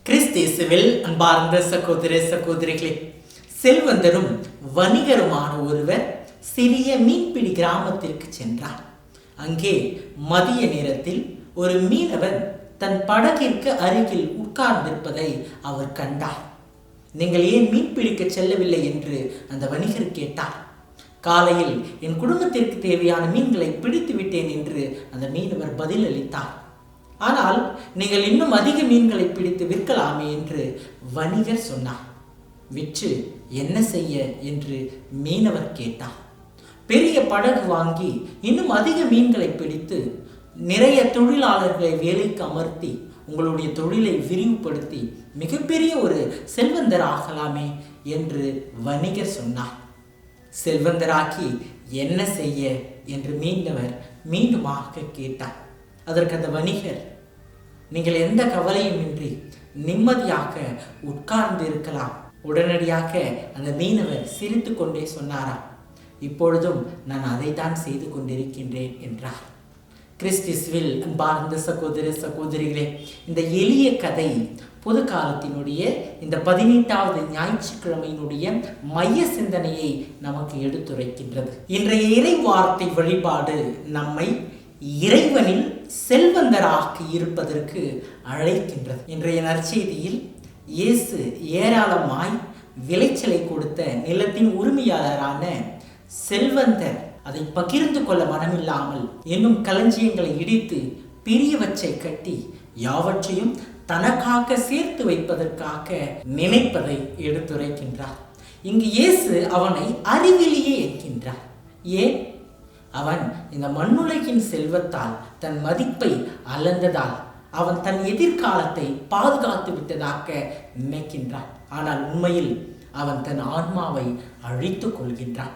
கிறிஸ்தேசுவில் அன்பார்ந்த சகோதர சகோதரிகளே, செல்வந்தரும் வணிகருமான ஒருவர் சிறிய மீன்பிடி கிராமத்திற்கு சென்றார். அங்கே மதிய நேரத்தில் ஒரு மீனவன் தன் படகிற்கு அருகில் உட்கார்ந்திருப்பதை அவர் கண்டார். நீங்கள் ஏன் மீன் பிடிக்க செல்லவில்லை என்று அந்த வணிகர் கேட்டார். காலையில் என் குடும்பத்திற்கு தேவையான மீன்களை பிடித்து விட்டேன் என்று அந்த மீனவர் பதில் அளித்தார். ஆனால் நீங்கள் இன்னும் அதிக மீன்களை பிடித்து விற்கலாமே என்று வணிகர் சொன்னார். விற்று என்ன செய்ய என்று மீனவர் கேட்டார். பெரிய படகு வாங்கி இன்னும் அதிக மீன்களை பிடித்து நிறைய தொழிலாளர்களை வேலைக்கு அமர்த்தி உங்களுடைய தொழிலை விரிவுபடுத்தி மிகப்பெரிய ஒரு செல்வந்தர் ஆகலாமே என்று வணிகர் சொன்னார். செல்வந்தராக்கி என்ன செய்ய என்று மீனவர் மீண்டுமாக கேட்டார். அதற்கு அந்த வணிகர், நீங்கள் எந்த கவலையும் இன்றி நிம்மதியாக உட்கார்ந்து இருக்கலாம். உடனடியாக அந்த மீனவர் சிரித்து கொண்டே சொன்னாரா, இப்பொழுதும் நான் அதைத்தான் செய்து கொண்டிருக்கின்றேன் என்றார். கிறிஸ்துவில் அன்பார்ந்த சகோதர சகோதரிகளே, இந்த எளிய கதை பொது காலத்தினுடைய இந்த 18வது ஞாயிற்றுக்கிழமையினுடைய மைய சிந்தனையை நமக்கு எடுத்துரைக்கின்றது. இன்றைய இறை வார்த்தை வழிபாடு நம்மை இறைவனில் செல்வந்தராக இருப்பதற்கு அழைக்கின்றது. இன்றைய நற்செய்தியில் இயேசு ஏராளமாய் விளைச்சலை கொடுத்த நிலத்தின் உரிமையாளரான செல்வந்தர் அதை பகிர்ந்து கொள்ள மனமில்லாமல் இன்னும் களஞ்சியங்களை இடித்து பெரியவற்றை கட்டி யாவற்றையும் தனக்காக சேர்த்து வைப்பதற்காக நினைப்பதை எடுத்துரைக்கின்றார். இங்கு இயேசு அவனை அறிவிலியே என்கின்றார். ஏன்? அவன் இந்த மண்ணுலகின் செல்வத்தால் தன் மதிப்பை அளந்ததால் அவன் தன் எதிர்காலத்தை பாதுகாத்து விட்டதாக நினைக்கின்றான். ஆனால் உண்மையில் அவன் தன் ஆன்மாவை அழித்துக் கொள்கின்றான்.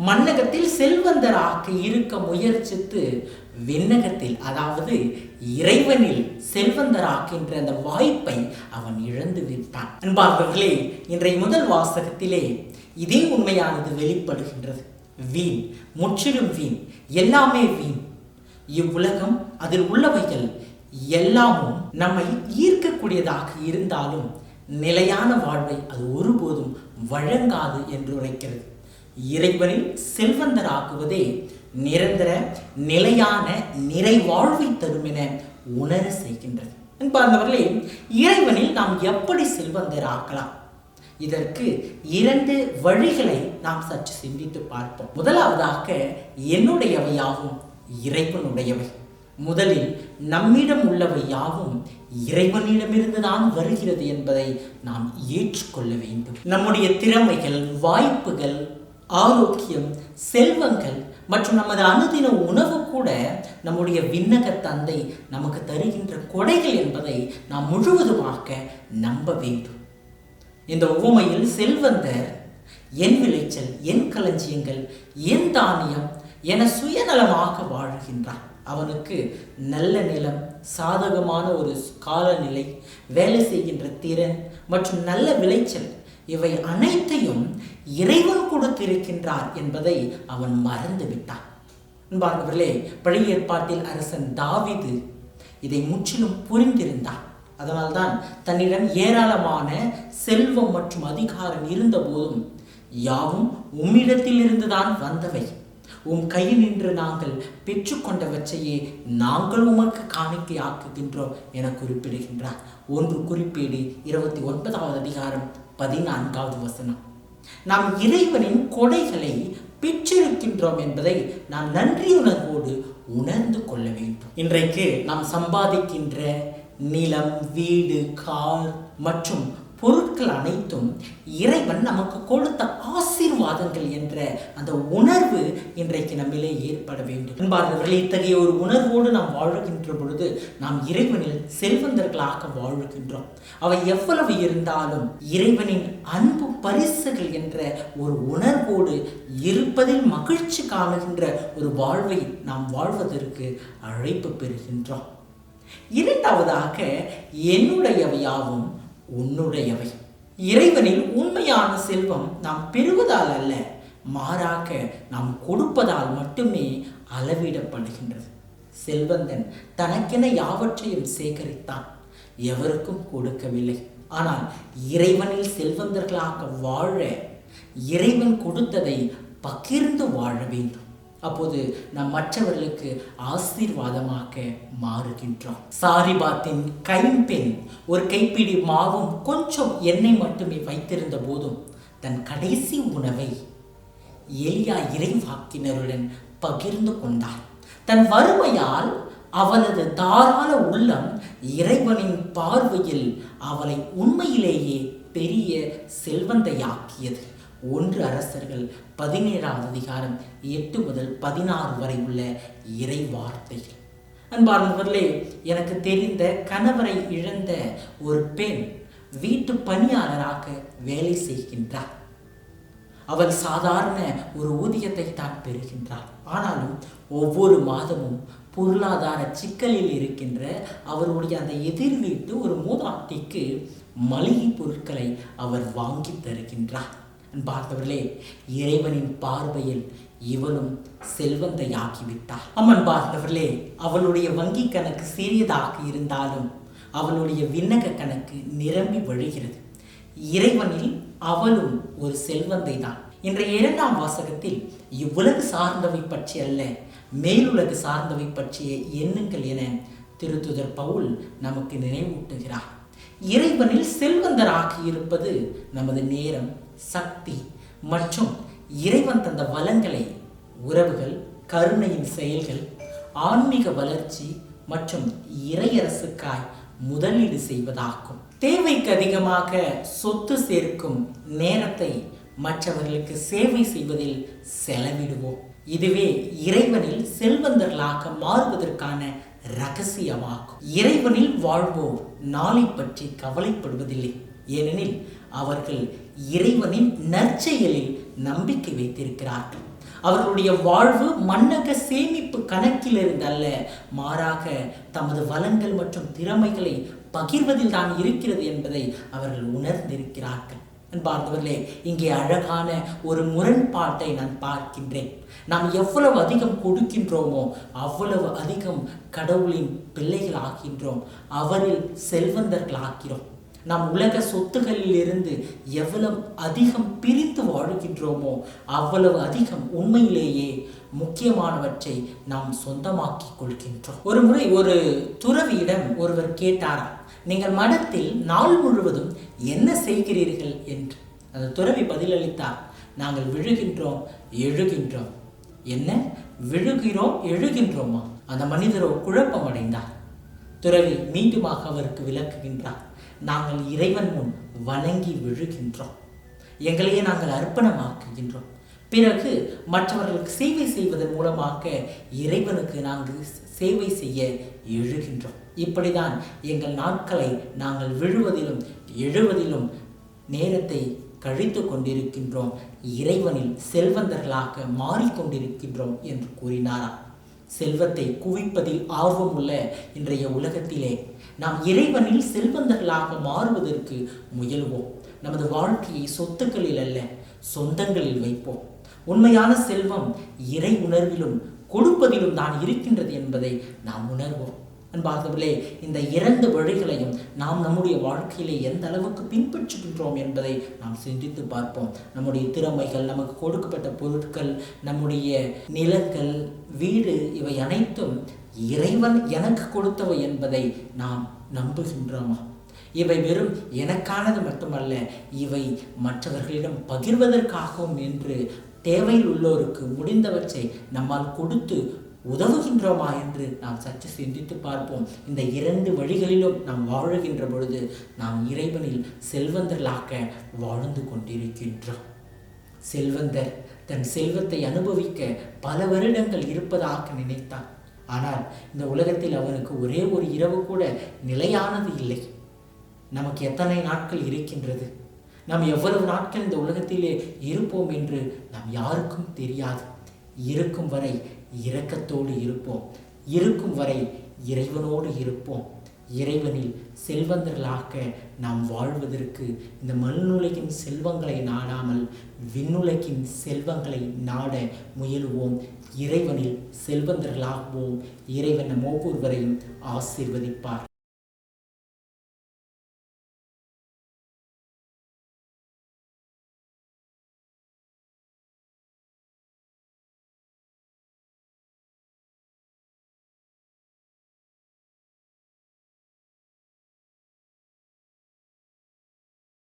மண்ணகத்தில் செல்வந்தராக இருக்க முயற்சித்து விண்ணகத்தில், அதாவது இறைவனில் செல்வந்தராகின்ற அந்த வாய்ப்பை அவன் இழந்து விட்டான். அன்பார்களே, இன்றைய முதல் வாசகத்திலே இதே உண்மையானது வெளிப்படுகின்றது. வீண், முற்றிலும் வீண், எல்லாமே வீண். இவ்வுலகம், அதில் உள்ளவைகள் எல்லாமும் நம்மை ஈர்க்கக்கூடியதாக இருந்தாலும் நிலையான வாழ்வை அது ஒருபோதும் வழங்காது என்று உரைக்கிறது. இறைவனில் செல்வந்தராகுவதே நிரந்தர நிலையான நிறைவாழ்வை தரும் என உணர செய்கின்றது. அன்பார்ந்தவர்களே, இறைவனில் நாம் எப்படி செல்வந்தராகலாம்? இதற்கு 2 வழிகளை நாம் சற்று சிந்தித்து பார்ப்போம். முதலாவதாக, என்னுடையவை யாவும் இறைவனுடையவை. முதலில் நம்மிடம் உள்ளவை யாவும் இறைவனிடமிருந்து தான் வருகிறது என்பதை நாம் ஏற்றுக்கொள்ள வேண்டும். நம்முடைய திறமைகள், வாய்ப்புகள், ஆரோக்கியம், செல்வங்கள் மற்றும் நமது அனுதின உணவு கூட நம்முடைய விண்ணக தந்தை நமக்கு தருகின்ற கொடைகள் என்பதை நாம் முழுவதுமாக நம்ப வேண்டும். இந்த உவமையில் செல்வந்தர் என் விளைச்சல், என் களஞ்சியங்கள், என் தானியம் என சுயநலமாக வாழ்கின்றான். அவனுக்கு நல்ல நிலம், சாதகமான ஒரு காலநிலை, வேலை செய்கின்ற திறன் மற்றும் நல்ல விளைச்சல், இவை அனைத்தையும் இறைவன் கொடுத்திருக்கின்றார் என்பதை அவன் மறந்து விட்டான். அன்பார்ந்தவர்களே, பழைய ஏற்பாட்டில் அரசன் தாவீது இதை முற்றிலும் புரிந்திருந்தான். அதனால்தான் தன்னிடம் ஏராளமான செல்வம் மற்றும் அதிகாரம் இருந்த போதும், யாவும் உம்மிடத்தில் இருந்துதான் வந்தவை, உம் கையில் நின்று நாங்கள் பெற்றுக்கொண்டவற்றையே நாங்கள் உமக்கு காணிக்கை ஆக்குகின்றோம் என குறிப்பிடுகின்றார். 1 குறிப்பேடு 29வது அதிகாரம் 14வது வசனம். நாம் இறைவனின் கொடைகளை பெற்றிருக்கின்றோம் என்பதை நாம் நன்றியுணர்வோடு உணர்ந்து கொள்ள வேண்டும். இன்றைக்கு நாம் சம்பாதிக்கின்ற நிலம், வீடு, கார் மற்றும் பொருட்கள் அனைத்தும் இறைவன் நமக்கு கொடுத்த ஆசீர்வாதங்கள் என்ற அந்த உணர்வு இன்றைக்கு நம்மிலே ஏற்பட வேண்டும். அன்பார்ந்தவர்களே, இத்தகைய ஒரு உணர்வோடு நாம் வாழுகின்ற பொழுது நாம் இறைவனில் செல்வந்தர்களாக வாழுகின்றோம். அவை எவ்வளவு இருந்தாலும் இறைவனின் அன்பு பரிசுகள் என்ற ஒரு உணர்வோடு இருப்பதில் மகிழ்ச்சி காணுகின்ற ஒரு வாழ்வை நாம் வாழ்வதற்கு அழைப்பு பெறுகின்றோம். இரண்டாவதாக, என்னுடையவை யாவும் உன்னுடையவை. இறைவனில் உண்மையான செல்வம் நாம் பெறுவதால் அல்ல, மாறாக நாம் கொடுப்பதால் மட்டுமே அளவிடப்படுகின்றது. செல்வந்தன் தனக்கென யாவற்றையும் சேகரித்தான், எவருக்கும் கொடுக்கவில்லை. ஆனால் இறைவனில் செல்வந்தர்களாக வாழ இறைவன் கொடுத்ததை பகிர்ந்து வாழ வேண்டும். அப்போது நாம் மற்றவர்களுக்கு ஆசீர்வாதமாக மாறுகின்றோம். சாரிபாத்தின் கைம்பெண் ஒரு கைப்பிடி மாவும் கொஞ்சம் எண்ணெய் மட்டுமே வைத்திருந்த போதும் தன் கடைசி உணவை எலியா இறைவாக்கினருடன் பகிர்ந்து கொண்டார். தன் வறுமையால் அவளது தாராள உள்ளம் இறைவனின் பார்வையில் அவளை உண்மையிலேயே பெரிய செல்வந்தையாக்கியது. 1 அரசர்கள் 17வது அதிகாரம் 8 முதல் 16 வரை உள்ள இறை வார்த்தைகள். அன்பார்ந்தவர்களே, எனக்கு தெரிந்த கணவரை இழந்த ஒரு பெண் வீட்டு பணியாளராக வேலை செய்கின்றார். அவள் சாதாரண ஒரு ஊதியத்தை தான் பெறுகின்றார். ஆனாலும் ஒவ்வொரு மாதமும் பொருளாதார சிக்கலில் இருக்கின்ற அவருடைய அந்த எதிர் வீட்டு ஒரு மூதாட்டிக்கு மளிகை பொருட்களை அவர் வாங்கி தருகின்றார். பார்த்தவர்களே, இறைவனின் பார்வையில் இவளும் செல்வந்தையாகிவிட்டார். அம்மன் பார்த்தவர்களே, அவளுடைய வங்கி கணக்கு சிறியதாக இருந்தாலும் அவளுடைய விண்ணக கணக்கு நிரம்பி வழிகிறது. இறைவனில் அவளும் ஒரு செல்வந்தை தான். இன்றைய 2ஆம் வாசகத்தில் இவ்வுலகு சார்ந்தவை பற்றி அல்ல, மேலுலகு சார்ந்தவை பற்றிய எண்ணுங்கள் என திருத்துதர் பவுல் நமக்கு நினைவூட்டுகிறார். இறைவனில் செல்வந்தராக இருப்பது நமது நேரம், சக்தி மற்றும் இறைவன் தந்த வளங்களை, உறவுகள், கருணையின் செயல்கள், ஆன்மீக வளர்ச்சி மற்றும் இறையரசுக்காய் முதலீடு செய்வதாகும். தேவைக்கு அதிகமாக சொத்து சேர்க்கும் நேரத்தை மற்றவர்களுக்கு சேவை செய்வதில் செலவிடுவோம். இதுவே இறைவனில் செல்வந்தர்களாக மாறுவதற்கான இரகசியமாகும். இறைவனில் வாழ்வோர் நாளை பற்றி கவலைப்படுவதில்லை. ஏனெனில் அவர்கள் இறைவனின் நற்செயலில் நம்பிக்கை வைத்திருக்கிறார்கள். அவர்களுடைய வாழ்வு மன்னக சேமிப்பு கணக்கிலிருந்து அல்ல, மாறாக தமது வளங்கள் மற்றும் திறமைகளை பகிர்வதில் தான் இருக்கிறது என்பதை அவர்கள் உணர்ந்திருக்கிறார்கள். அன்பார்ந்தவர்களே, இங்கே அழகான ஒரு முரண்பாட்டை நான் பார்க்கின்றேன். நாம் எவ்வளவு அதிகம் கொடுக்கின்றோமோ அவ்வளவு அதிகம் கடவுளின் பிள்ளைகள் ஆகின்றோம், அவரில் செல்வந்தர்கள் ஆகிறோம். நாம் உலக சொத்துகளில் இருந்து எவ்வளவு அதிகம் பிரித்து வாழ்கின்றோமோ அவ்வளவு அதிகம் உண்மையிலேயே முக்கியமானவற்றை நாம் சொந்தமாக்கி கொள்கின்றோம். ஒரு முறை ஒரு துறவியிடம் ஒருவர் கேட்டாராம், நீங்கள் மடத்தில் நாள் முழுவதும் என்ன செய்கிறீர்கள் என்று. அந்த துறவி பதிலளித்தார், நாங்கள் விழுகின்றோம், எழுகின்றோம். என்ன, விழுகிறோம், எழுகின்றோமா? அந்த மனிதரோ குழப்பம் அடைந்தார். துறவி மீண்டுமாக அவருக்கு விளக்குகின்றார், நாங்கள் இறைவன் முன் வணங்கி விழுகின்றோம், எங்களையே நாங்கள் அர்ப்பணமாக்குகின்றோம், பிறகு மற்றவர்களுக்கு சேவை செய்வதன் மூலமாக இறைவனுக்கு நாங்கள் சேவை செய்ய எழுகின்றோம். இப்படிதான் எங்கள் நாட்களை நாங்கள் விழுவதிலும் எழுவதிலும் நேரத்தை கழித்து கொண்டிருக்கின்றோம், இறைவனில் செல்வந்தர்களாக மாறிக்கொண்டிருக்கின்றோம் என்று கூறினாராம். செல்வத்தை குவிப்பதில் ஆர்வம் உள்ள இன்றைய உலகத்திலே நாம் இறைவனில் செல்வந்தர்களாக மாறுவதற்கு முயல்வோம். நமது வாழ்க்கையை சொத்துக்களில் அல்ல, சொந்தங்களில் வைப்போம். உண்மையான செல்வம் இறை உணர்விலும் கொடுப்பதிலும் தான் இருக்கின்றது என்பதை நாம் உணர்வோம். அன்பார்ந்தவர்களே, இந்த 2 வழிகளையும் நாம் நம்முடைய வாழ்க்கையிலே எந்த அளவுக்கு பின்பற்றுகின்றோம் என்பதை நாம் சிந்தித்து பார்ப்போம். நம்முடைய திறமைகள், நமக்கு கொடுக்கப்பட்ட பொருட்கள், நம்முடைய நிலங்கள், வீடு, இவை அனைத்தும் இறைவன் எனக்கு கொடுத்தவை என்பதை நாம் நம்புகின்றோமா? இவை வெறும் எனக்கானது மட்டுமல்ல, இவை மற்றவர்களிடம் பகிர்வதற்காகவும் என்று தேவையில் உள்ளோருக்கு முடிந்தவற்றை நம்மால் கொடுத்து உதவுகின்றோமா என்று நாம் சற்று சிந்தித்து பார்ப்போம். இந்த 2 வழிகளிலும் நாம் வாழுகின்ற பொழுது நாம் இறைவனில் செல்வந்தர்களாக வாழ்ந்து கொண்டிருக்கின்றோம். செல்வந்தர் தன் செல்வத்தை அனுபவிக்க பல வருடங்கள் இருப்பதாக நினைத்தான். ஆனால் இந்த உலகத்தில் அவனுக்கு ஒரே ஒரு இரவு கூட நிலையானது இல்லை. நமக்கு எத்தனை நாட்கள் இருக்கின்றது? நாம் எவ்வளவு நாட்கள் இந்த உலகத்திலே இருப்போம் என்று நாம் யாருக்கும் தெரியாது. இருக்கும் வரை இரக்கத்தோடு இருப்போம், இருக்கும் வரை இறைவனோடு இருப்போம், இறைவனில் செல்வந்தர்களாக நாம் வாழ்வதற்கு இந்த மண்ணுலகின் செல்வங்களை நாடாமல் விண்ணுலகின் செல்வங்களை நாட முயலுவோம். இறைவனில் செல்வந்தர்களாகுவோம். இறைவன் நம் ஒவ்வொருவரையும் ஆசீர்வதிப்பார்.